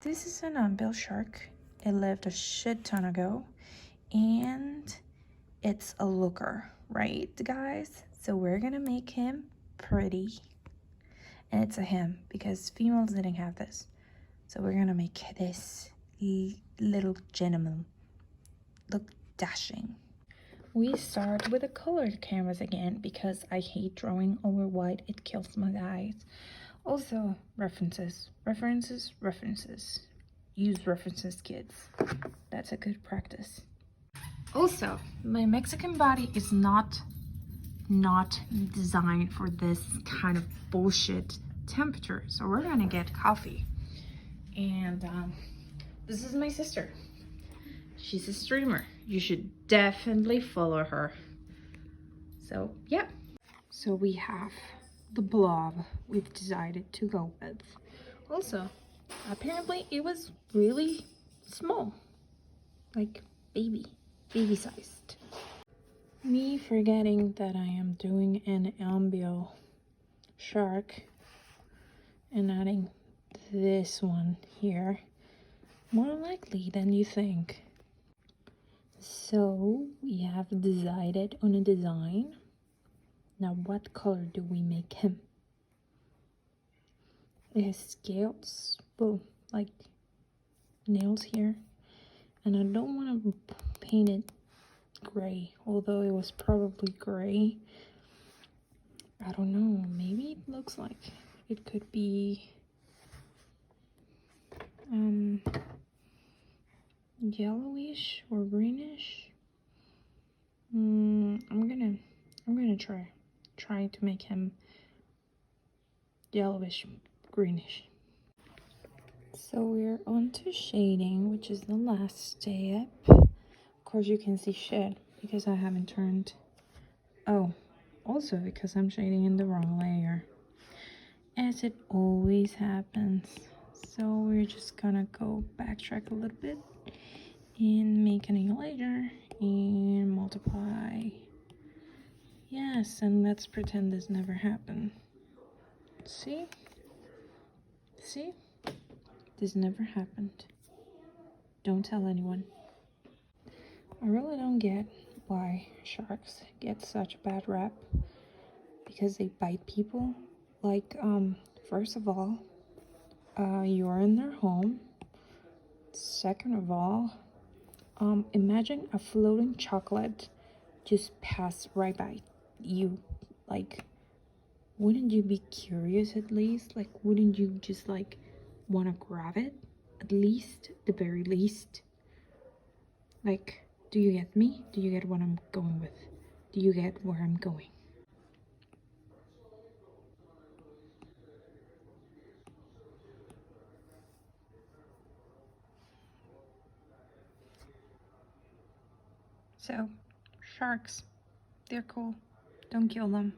This is an Anvil shark. It lived a shit ton ago, and it's a looker, right, guys? So we're gonna make him pretty, and it's a him because females didn't have this. So we're gonna make this little gentleman look dashing. We start with a colored canvas again because I hate drawing over white. It kills my eyes. Also, references. Use references, kids. That's a good practice. Also, my Mexican body is not designed for this kind of bullshit temperature. So we're gonna get coffee. And this is my sister. She's a streamer. You should definitely follow her. So, yeah. So we have the blob we've decided to go with. Also, apparently it was really small. Like baby sized. Me forgetting that I am doing an Anvil shark and adding this one here. More likely than you think. So we have decided on a design. Now what color do we make him? It has scales, well, like nails here. And I don't want to paint it gray, although it was probably gray. I don't know, maybe it looks like it could be yellowish or greenish. I'm gonna try to make him yellowish greenish. So we're on to shading, which is the last step. Of course you can see shit because I haven't turned. Oh, also because I'm shading in the wrong layer, as it always happens. So we're just gonna go backtrack a little bit and make a new layer and multiply. Yes, and let's pretend this never happened. See? This never happened. Don't tell anyone. I really don't get why sharks get such a bad rap, because they bite people. Like, first of all, you're in their home. Second of all, imagine a floating chocolate just pass right by you. Like, wouldn't you be curious at least? Like, wouldn't you just like want to grab it? At least, the very least. Like, do you get me? Do you get what I'm going with? Do you get where I'm going? So, sharks, they're cool. Don't kill them.